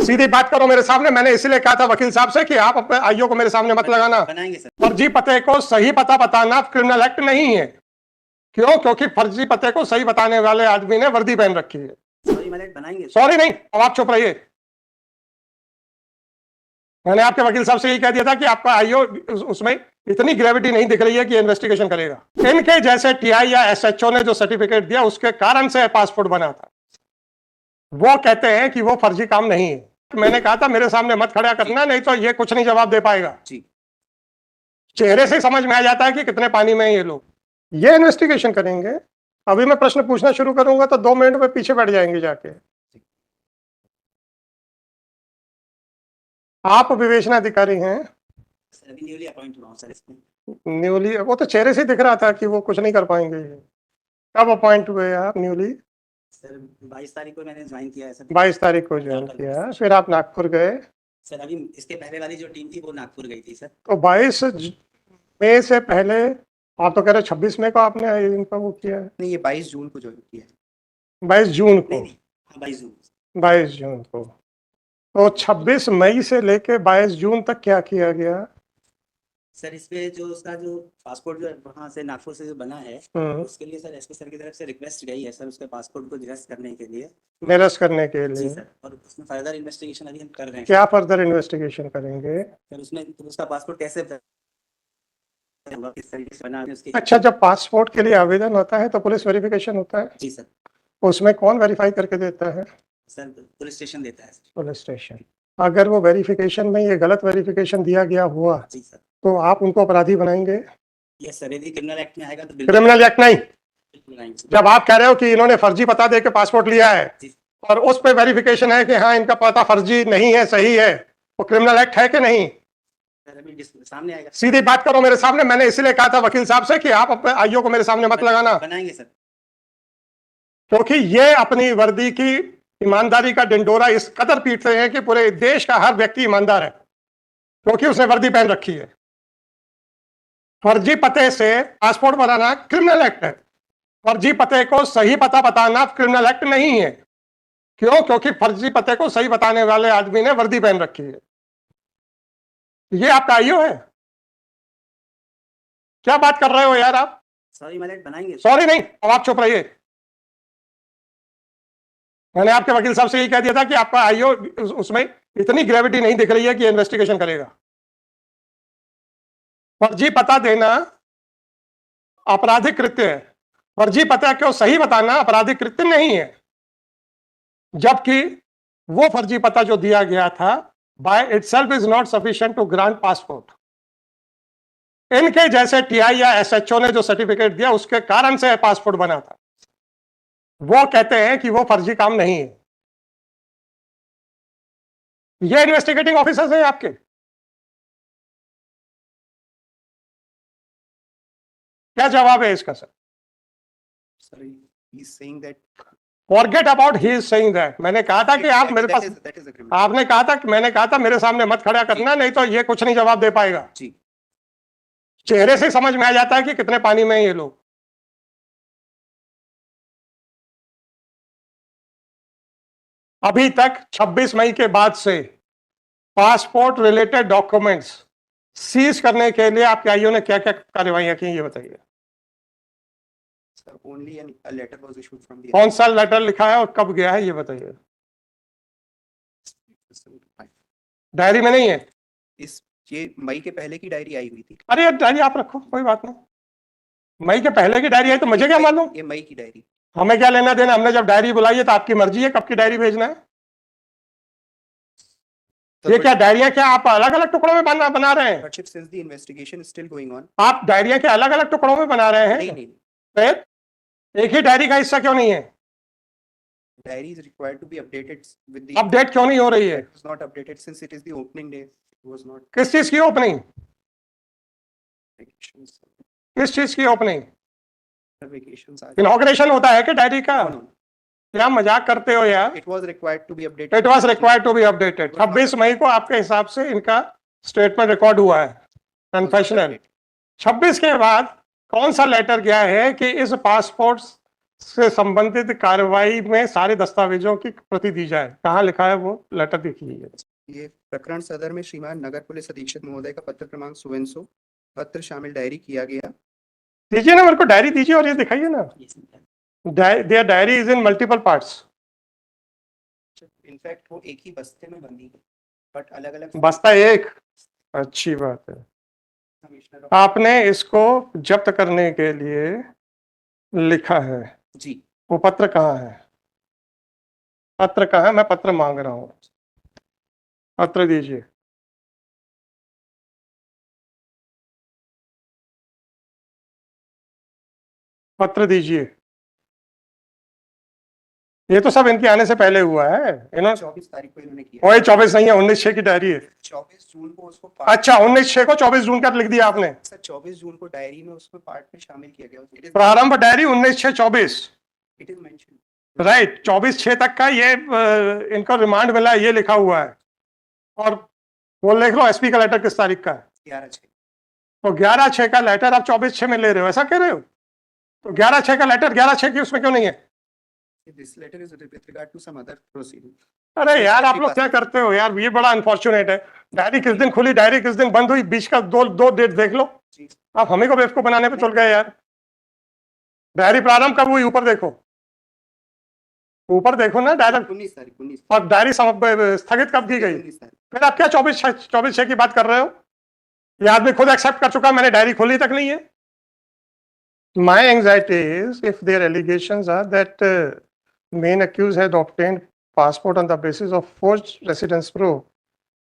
सीधी बात करो मेरे सामने। मैंने इसीलिए कहा था वकील साहब से कि आप अपने आईओ को मेरे सामने मत लगाना। बनाएंगे सर। फर्जी पते को सही पता बताना क्रिमिनल एक्ट नहीं है। क्यों? क्योंकि फर्जी पते को सही बताने वाले आदमी ने वर्दी पहन रखी है। सॉरी मैडम, बनाएंगे। सॉरी नहीं, अब आप चुप रहिए। मैंने आपके वकील साहब से यही कह दिया था कि आपका आईओ उसमें इतनी ग्रेविटी नहीं दिख रही है कि इन्वेस्टिगेशन करेगा। इनके जैसे टीआई या एसएचओ ने जो सर्टिफिकेट दिया उसके कारण से पासपोर्ट बना था। वो कहते हैं कि वो फर्जी काम नहीं है। मैंने कहा था मेरे सामने मत खड़ा करना, नहीं तो ये कुछ नहीं जवाब दे पाएगा। चेहरे से समझ में आ जाता है कि कितने पानी में ये लोग। ये इन्वेस्टिगेशन करेंगे। अभी मैं प्रश्न पूछना शुरू करूंगा तो 2 मिनट में पीछे बैठ जाएंगे जाके। आप विवेचना अधिकारी हैं। सर अभी न्यूली अपॉइंट हुआ हूं सर इसमें। न्यूली? वो तो चेहरे से दिख रहा था कि वो कुछ नहीं कर पाएंगे। कब अपॉइंट हुए आप न्यूली? सर 22 तारीख को मैंने ज्वाइन किया है सर। 22 तारीख को ज्वाइन किया, फिर आप नागपुर गए? सर अभी इसके पहले वाली जो टीम थी वो नागपुर गई थी सर। तो 22 मई से पहले आप तो कह रहे 26 मई को आपने इनका वो किया है? नहीं, ये 22 जून को ज्वाइन किया है। 22 जून को? नहीं, 22 जून। 22 जून को। तो 26 मई से लेके 22 जून तक क्या किया गया? सर इसपे जो उसका जो पासपोर्ट जो वहाँ से नागपुर से जो बना है उसके लिए सर एसपी सर की तरफ से रिक्वेस्ट गई है सर उसके पासपोर्ट को निरस्त करने के लिए। निरस्त करने के जी लिए? सर, और उसमें फर्दर इन्वेस्टिगेशन अभी हम कर रहे हैं। क्या फर्दर इन्वेस्टिगेशन करेंगे? सर उसमें तो उसका पासपोर्ट कैसे किस तरीके से बना है उसकी। अच्छा, जब पासपोर्ट के लिए आवेदन होता है तो पुलिस वेरिफिकेशन होता है? जी सर। उसमें कौन वेरीफाई करके देता है? सर पुलिस स्टेशन देता है सर। Police station. अगर वो वेरिफिकेशन में ये गलत वेरिफिकेशन दिया गया हुआ जी सर, तो आप उनको अपराधी बनाएंगे? यस सर, यदि क्रिमिनल एक्ट में आएगा तो क्रिमिनल एक्ट नहीं। बिल्कुल। जब आप कह रहे हो कि इन्होंने फर्जी पता दे के पासपोर्ट लिया है और उस पे वेरिफिकेशन है कि हाँ इनका पता फर्जी नहीं है, सही है, वो क्रिमिनल एक्ट है कि नहीं? सर अभी सामने आएगा। सीधी बात करो मेरे सामने। मैंने इसीलिए कहा था वकील साहब से कि आप अपने आईओ को मेरे सामने मत लगाना। बनाएंगे सर। क्योंकि ये अपनी वर्दी की ईमानदारी का डिंडोरा इस कदर पीटते हैं कि पूरे देश का हर व्यक्ति ईमानदार है क्योंकि उसने वर्दी पहन रखी है। फर्जी पते से पासपोर्ट बनाना क्रिमिनल एक्ट है। फर्जी पते को सही पता बताना क्रिमिनल एक्ट नहीं है। क्यों? क्योंकि फर्जी पते को सही बताने वाले आदमी ने वर्दी पहन रखी है। ये आपका आईओ है? क्या बात कर रहे हो यार आप? सॉरी मैडम, बनाएंगे। सॉरी नहीं, अब आप चुप रहिए। मैंने आपके वकील साहब से यही कह दिया था कि आपका आईओ उसमें इतनी ग्रेविटी नहीं दिख रही है कि इन्वेस्टिगेशन करेगा। फर्जी पता देना आपराधिक कृत्य है। फर्जी पता को सही बताना आपराधिक कृत्य नहीं है। जबकि वो फर्जी पता जो दिया गया था by itself is not sufficient to grant passport. इनके जैसे टीआई या एसएचओ ने जो सर्टिफिकेट दिया उसके कारण से पासपोर्ट बना था। वो कहते हैं कि वो फर्जी काम नहीं है। ये इन्वेस्टिगेटिंग ऑफिसर्स हैं आपके। क्या जवाब है इसका sir? Sir he is saying that forget about he is saying that. मैंने कहा था कि आप मेरे पास, आपने कहा था कि मैंने कहा था मेरे सामने मत खड़ा करना, नहीं तो ये कुछ नहीं जवाब दे पाएगा। चेहरे से समझ में आ जाता है कि कितने पानी में ये लोग। अभी तक 26 मई के बाद से पासपोर्ट रिलेटेड डॉक्यूमेंट्स सीज करने के लिए आपके आईओ ने क्या क्या कार्रवाइयां की, ये बताइए। कौन सा लेटर लिखा है और कब गया है, ये बताइए। डायरी में नहीं है? ये मई के पहले की डायरी आई हुई थी। अरे यार डायरी आप रखो, कोई बात नहीं। मई के पहले की डायरी आई तो मुझे क्या मालूम? ये मई की डायरी। हमें क्या लेना देना? हमने जब डायरी बुलाई है तो आपकी मर्जी है कब की डायरी भेजना है। ये क्या डायरियां क्या आप अलग अलग टुकड़ों में बना रहे हैं? Since the investigation is still going on, आप डायरियां क्या अलग अलग टुकड़ों में बना रहे हैं? नहीं। फिर एक ही डायरी का हिस्सा क्यों नहीं है? Diary is required to be updated with the. Update क्यों नहीं हो रही है? It was not updated since it is the opening day. It was not. किस चीज की ओपनिंग? किस चीज की ओपनिंग? इनॉग्रेशन होता है कि डायरी का? क्या मजाक करते हो यार? It was required to be updated. It was required to be updated. 26 मई को आपके हिसाब से इनका स्टेटमेंट रिकॉर्ड हुआ है, कन्फेशनल। 26 के बाद कौन सा लेटर गया है कि इस पासपोर्ट से संबंधित कार्रवाई में सारे दस्तावेजों की प्रति दी जाए। कहाँ लिखा है वो लेटर देखिए। ये प्रकरण सदर में श्रीमान नगर पुलिस अधीक्षक महोदय का पत्र क्रमांक 100 पत्र शामिल डायरी किया गया। दीजिए ना मेरे को डायरी दीजिए और ये दिखाइए ना। Their diary is in multiple parts. In fact वो एक ही बस्ते में बंदी है बट अलग अलग बस्ता एक, अच्छी बात है। कमिश्नर आपने इसको जब्त करने के लिए लिखा है, जी वो पत्र कहाँ है? पत्र कहाँ है? मैं पत्र मांग रहा हूँ, पत्र दीजिए। पत्र दीजिए। ये तो सब इनके आने से पहले हुआ है। इन्होंने 24 तारीख को इन्होंने किया। वही 24 नहीं है, 19/6 की डायरी है। 24 जून को उसको अच्छा 19/6 को 24 जून का लिख दिया आपने। सर 24 जून को डायरी में उसको पार्ट में शामिल किया गया। प्रारंभ diary 19/6/24, it is mention right. 24/6 तक का ये इनको रिमांड मिला है, ये लिखा हुआ है। और वो लिख लो एसपी का लेटर किस तारीख का है? 11/6। तो 11/6 का लेटर आप 24/6 में ले रहे हो, ऐसा कह रहे हो? तो 11/6 का लेटर 11/6 की उसमें क्यों नहीं है? This letter is with regard to some other proceeding. अरे यार आप लोग क्या करते हो यार, ये बड़ा अनफॉर्चुनेट है। डायरी किस दिन खुली, डायरी किस दिन बंद हुई, बीच का दो डेट देख लो। आप हमें को बेवकूफ बनाने पे चल गए यार। डायरी प्रारंभ कब हुई? ऊपर देखो, ऊपर देखो ना डायरेक्ट। 19 तारीख 19 और डायरी स्थगित कब की गई? 19 तारीख। फिर आप क्या 24/6 की बात कर रहे हो? ये आदमी खुद एक्सेप्ट कर चुका, मैंने डायरी खोली तक नहीं है। My anxiety is if their allegations are that main accused had obtained passport on the basis of forged residence proof,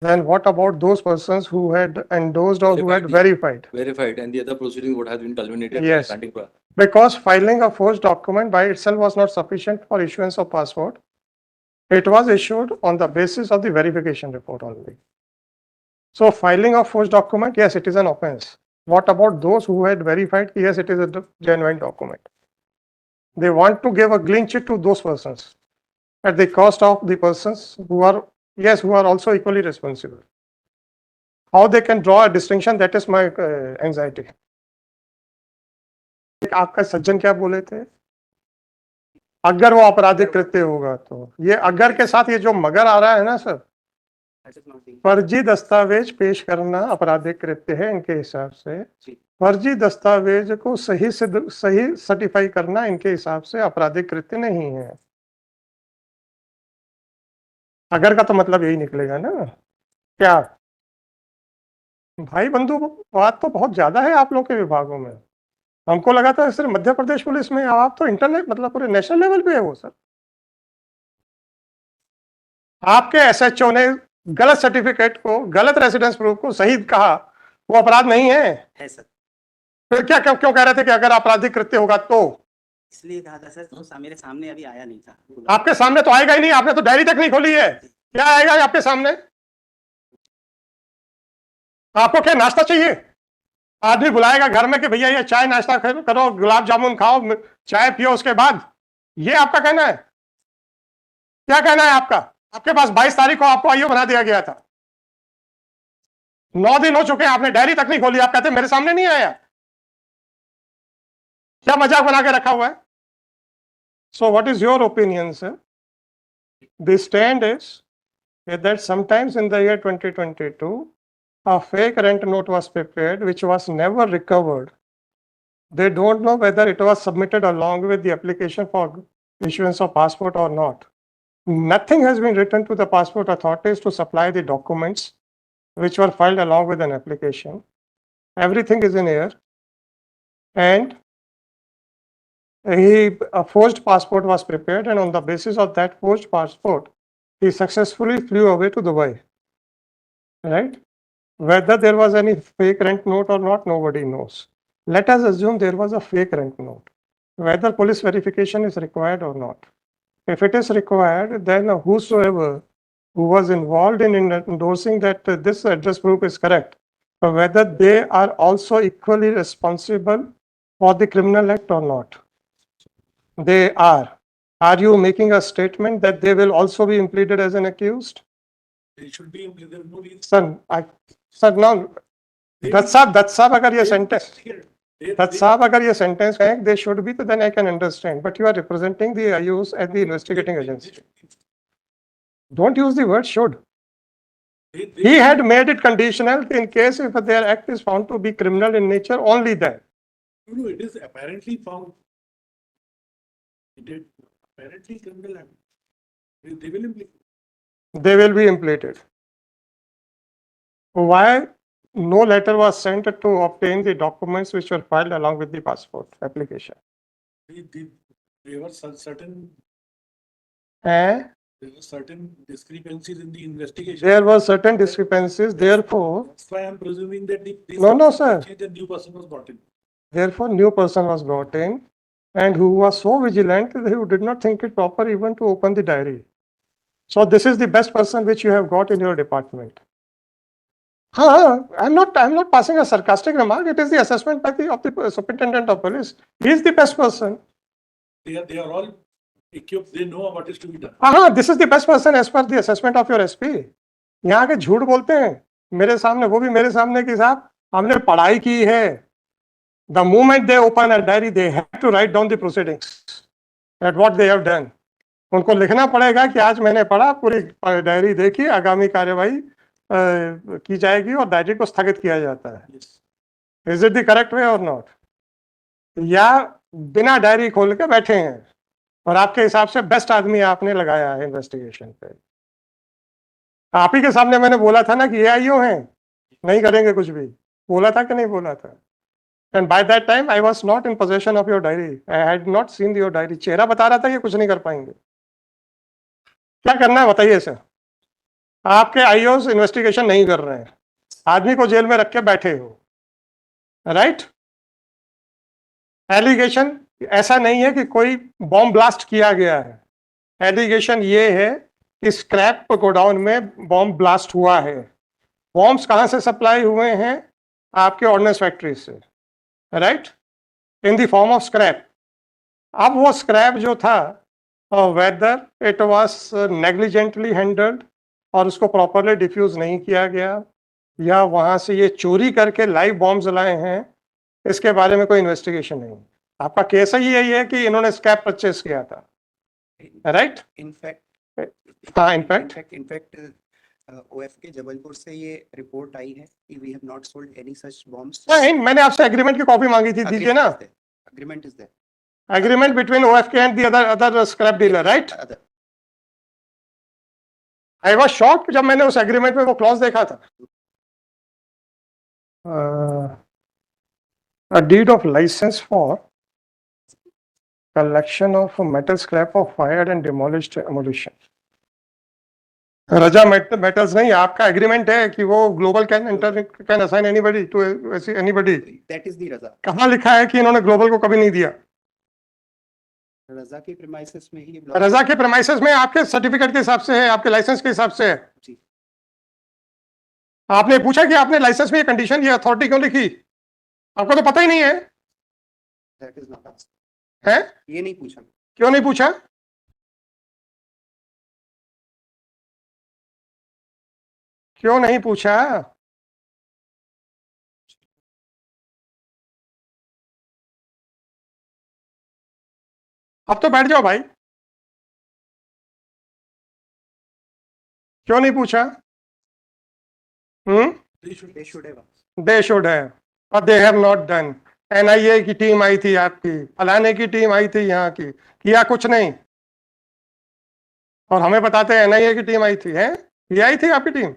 then what about those persons who had endorsed or who had verified? Verified, and the other proceeding would have been culminated. Yes. Pending Because filing a forged document by itself was not sufficient for issuance of passport. It was issued on the basis of the verification report only. So filing a forged document, yes, it is an offense. What about those who had verified, yes, it is a genuine document? They want to give a clean sheet to those persons at the cost of the persons who are, yes, who are also equally responsible. How they can draw a distinction, that is my anxiety. आपका सज्जन क्या बोले थे? अगर वो आपराधिक कृत्य होगा तो, ये अगर के साथ ये जो मगर आ रहा है ना सर, फर्जी दस्तावेज पेश करना आपराधिक कृत्य है इनके हिसाब से। फर्जी दस्तावेज को सही सर्टिफाई करना इनके हिसाब से आपराधिक कृत्य नहीं है। अगर का तो मतलब यही निकलेगा ना क्या? भाई बंधु, बात तो बहुत ज्यादा है आप लोग के विभागों में। हमको लगा था सिर्फ मध्य प्रदेश पुलिस में, आप तो इंटरनेट मतलब पूरे नेशनल लेवल पे है वो सर। आपके एसएचओ ने गलत सर्टिफिकेट को, गलत रेसिडेंस प्रूफ को सही कहा, वो अपराध नहीं है सर। फिर क्या क्यों कह रहे थे कि अगर आपराधिक कृत्य होगा तो? इसलिए कहा था सर, तो मेरे सामने अभी आया नहीं था। आपके सामने तो आएगा ही नहीं, आपने तो डायरी तक नहीं खोली है, क्या आएगा आपके सामने? आपको क्या नाश्ता चाहिए? आदमी बुलाएगा घर में कि भैया ये चाय नाश्ता करो, गुलाब जामुन खाओ, चाय पियो, उसके बाद ये आपका कहना है? क्या कहना है आपका? आपके पास 22 तारीख को आपको आईओ बना दिया गया था, 9 दिन हो चुके हैं, आपने डायरी तक नहीं खोली, आप कहते मेरे सामने नहीं आया। क्या मजाक बना के रखा हुआ है? So what is your opinion sir? The stand is that sometimes in the year 2022 a fake rent note was prepared which was never recovered. They don't know whether it was submitted along with the application for issuance of passport or not. Nothing has been written to the passport authorities to supply the documents which were filed along with an application. Everything is in air, and a forged passport was prepared, and on the basis of that forged passport he successfully flew away to Dubai, right? Whether there was any fake rent note or not, nobody knows. Let us assume there was a fake rent note. Whether police verification is required or not. If it is required, then whosoever who was involved in endorsing that this address proof is correct, whether they are also equally responsible for the criminal act or not. They are. Are you making a statement that they will also be implemented as an accused? They should be implemented. Sir, now, that's up, अगर ये sentence. That साहब अगर ये sentence है, they should be, तो then I can understand. But you are representing the IOs at the investigating agency. Don't use the word should. He had made it conditional in case if their act is found to be criminal in nature, only then. No, it is apparently found. It is apparently criminal act. They will implement. They will be implemented. Why no letter was sent to obtain the documents which were filed along with the passport application? There were certain Eh? there were certain discrepancies in the investigation. There were certain discrepancies, therefore, That's why I'm presuming that if this No, no, was sir. changed, a new person was brought in. therefore new person was brought in and who was so vigilant that he did not think it proper even to open the diary. So this is the best person which you have got in your department. I'm not passing a sarcastic remark. It is the assessment by of the superintendent of police. He is the best person. They are all equipped. They know what is to be done. This is the best person as per the assessment of your SP. यहाँ के झूठ बोलते हैं मेरे सामने, वो भी मेरे सामने कि साहब हमने पढ़ाई की है. The moment they open a diary, they have to write down the proceedings at what they have done. उनको लिखना पड़ेगा कि आज मैंने पढ़ा, पूरी डायरी देखी, आगामी कार्यवाही की जाएगी और डायरी को स्थगित किया जाता है. Yes. Is it the correct way और नॉट? या बिना डायरी खोल के बैठे हैं और आपके हिसाब से बेस्ट आदमी आपने लगाया है इन्वेस्टिगेशन पे. आप ही के सामने मैंने बोला था ना कि ये आईओ हैं, नहीं करेंगे कुछ भी. बोला था कि नहीं बोला था? And by that time I was not in possession of your diary. I had not seen your diary. चेहरा बता रहा था ये कुछ नहीं कर पाएंगे. क्या करना है बताइए सर. आपके आईओस इन्वेस्टिगेशन नहीं कर रहे हैं, आदमी को जेल में रख के बैठे हो, राइट? एलिगेशन ऐसा नहीं है कि कोई बॉम्ब ब्लास्ट किया गया है. एलिगेशन ये है कि स्क्रैप गोडाउन में बॉम्ब ब्लास्ट हुआ है. बॉम्ब्स कहां से सप्लाई हुए हैं? आपके ऑर्डिनेंस फैक्ट्री से, right? In the form of scrap. अब वो स्क्रैप जो था, whether it was negligently handled और उसको प्रॉपरली डिफ्यूज नहीं किया गया, या वहां से ये चोरी करके लाइव बॉम्ब जलाए हैं, इसके बारे में कोई इन्वेस्टिगेशन नहीं. आपका केस ही यही है कि इन्होंने स्क्रैप परचेस किया था, राइट? इनफैक्ट ओएफके जबलपुर से ये रिपोर्ट आई है कि we have not sold any such bombs. नहीं, मैंने आपसे एग्रीमेंट की कॉपी मांगी थी, दीजिए ना. Agreement is there. Agreement between OFK and the other scrap dealer, right? I was shocked जब मैंने उस एग्रीमेंट में वो क्लॉज देखा था. A deed of license for collection of metal scrap of fired and demolished ammunition. Raza Metals नहीं, आपका agreement है कि वो Global can assign anybody to anybody. That is the Raza. कहाँ लिखा है कि इन्होंने ग्लोबल को कभी नहीं दिया? रजा के प्रीमाइसेस में ही रजा के प्रेमाइसेस में आपके सर्टिफिकेट के हिसाब से है, आपके लाइसेंस के हिसाब से है. जी. आपने पूछा कि आपने लाइसेंस में ये कंडीशन, ये अथॉरिटी क्यों लिखी? आपको तो पता ही नहीं है. That is not asked. है? ये नहीं पूछा. क्यों नहीं पूछा? क्यों नहीं पूछा? अब तो बैठ जाओ भाई. क्यों नहीं पूछा? They should. They should have. They should है, और they have not done. NIA की टीम आई थी, आपकी फलाने की टीम आई थी, यहाँ की, किया कुछ नहीं. और हमें बताते हैं एनआईए की टीम आई थी. है, ये आई थी आपकी टीम?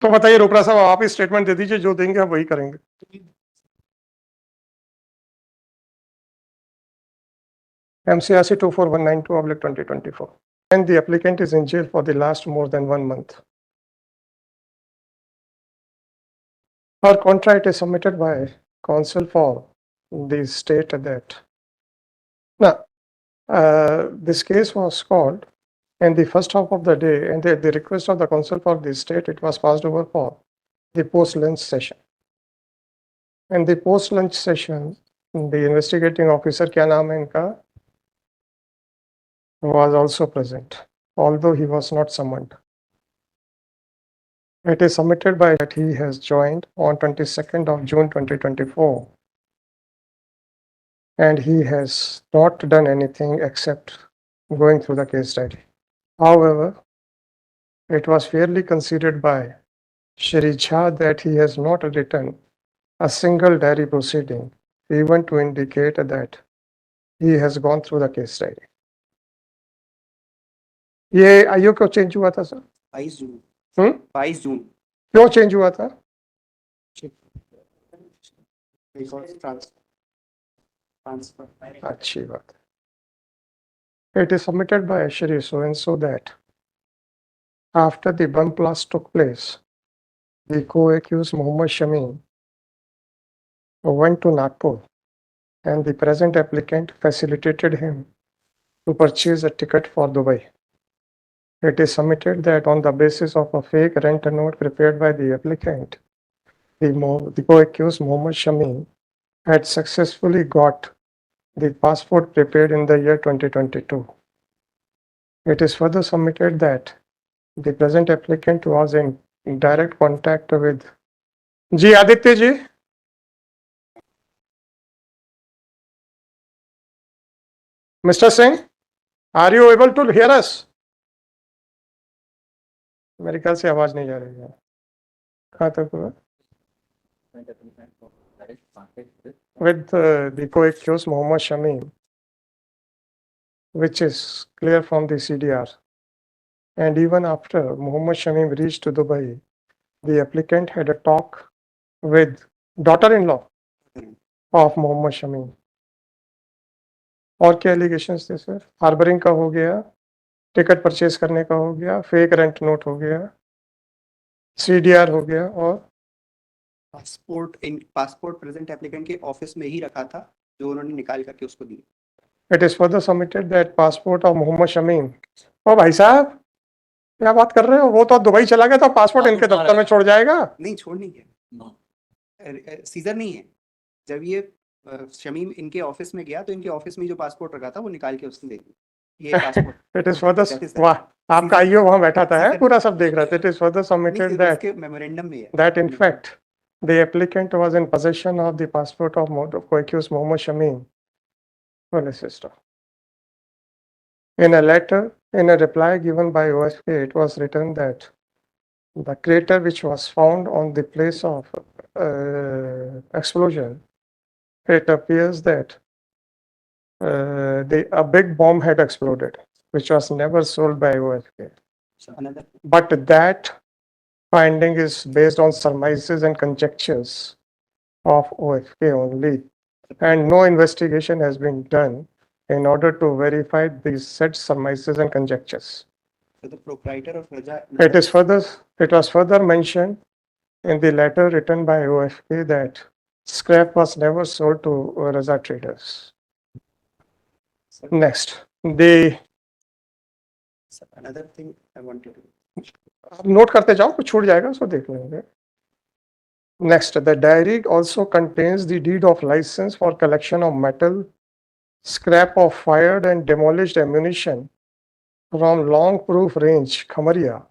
तो बताइए रोपड़ा साहब, आप ही स्टेटमेंट दे दीजिए, जो देंगे हम वही करेंगे. MCRC 24192/2024. And the applicant is in jail for the last more than 1 month. Her contract is submitted by counsel for the state that. Now, this case was called in the first half of the day, and the request of the counsel for the state, it was passed over for the post-lunch session. In the post-lunch session, the investigating officer, क्या नाम है इनका, was also present, although he was not summoned. It is submitted by that he has joined on 22nd of June 2024 and he has not done anything except going through the case study. However, it was fairly considered by Shri Jha that he has not written a single diary proceeding, even to indicate that he has gone through the case study. ये IO क्यों change हुआ था sir? 22 जून हम्म? 22 जून क्यों change हुआ था? Transfer अच्छी बात है. It is submitted by Shri so and so that after the bomb blast took place, the co-accused Muhammad Shami went to Nagpur and the present applicant facilitated him to purchase a ticket for Dubai. It is submitted that on the basis of a fake rent note prepared by the applicant, the co-accused Muhammad Shami had successfully got the passport prepared in the year 2022. It is further submitted that the present applicant was in direct contact with Ji Aditya Ji. Mr. Singh, are you able to hear us? मेरे ख्याल से आवाज नहीं जा रही है. कहाँ तक हुआ? With the co-accused Muhammad Shami, which is clear from the CDR. And even after Muhammad Shami reached to Dubai, the applicant had a talk with daughter-in-law of Muhammad Shami. और क्या एलिगेशंस थे सर? हार्बरिंग का हो गया, ticket purchase करने का हो गया, फेक रेंट नोट हो गया, CDR हो गया और पासपोर्ट प्रेजेंट एप्लीकेंट के ऑफिस में ही रखा था जो उन्होंने निकाल करके उसको दी. it is further submitted that passport of Muhammad Shamim. ओ भाई साहब क्या बात कर रहे हो? वो तो दुबई चला गया तो पासपोर्ट इनके दफ्तर में छोड़ जाएगा. नहीं, छोड़ नहीं है, सीजर नहीं है. जब ये शमीम इनके ऑफिस में गया तो इनके ऑफिस में जो पासपोर्ट रखा था वो निकाल के उसने दे दी. ये passport It is further That is that. वाह आपका आईओ वहां बैठा था है Caesar- पूरा सब देख रहा था. It is further submitted that उसके मेमोरेंडम में है. that in fact the applicant was in possession of the passport of co-accused Muhammad Shamim. Sister. In a letter, in a reply given by OSK, it was written that the crater which was found on the place of explosion, it appears that a big bomb had exploded, which was never sold by OSK. Another But that finding is based on surmises and conjectures of OFK only, and no investigation has been done in order to verify these said surmises and conjectures. so the proprietor of Raja. It was further mentioned in the letter written by OFK that scrap was never sold to Raza traders. Next, Another thing I wanted to. आप note करते जाओ, कुछ छूट जाएगा उसको देख लेंगे. Next, the diary also contains the deed of license for collection of metal, scrap of fired and demolished ammunition from Long Proof Range, Khamaria,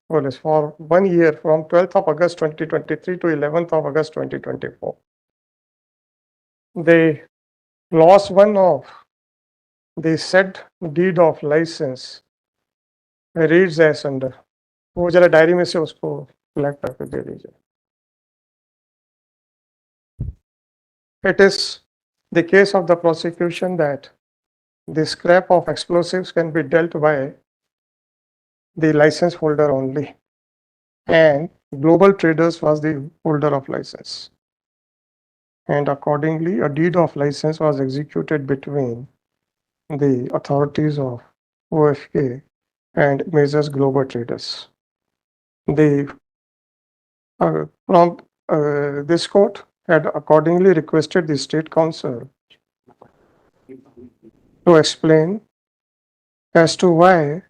Police for 1 year from 12th of August 2023 to 11th of August 2024. The clause 1 of the said deed of license reads as under. वो जरा diary में से उसको select करके दे दीजिए. It is the case of the prosecution that the scrap of explosives can be dealt by the license holder only, and Global Traders was the holder of license, and accordingly a deed of license was executed between the authorities of OFK and Majors Global Traders. This court had accordingly requested the State Council to explain as to why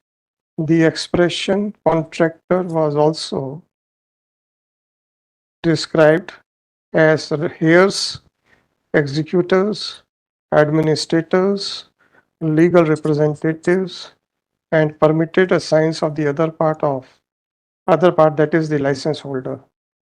the expression contractor was also described as heirs, executors, administrators, legal representatives, and permitted a signs of the other part of other part, that is the license holder.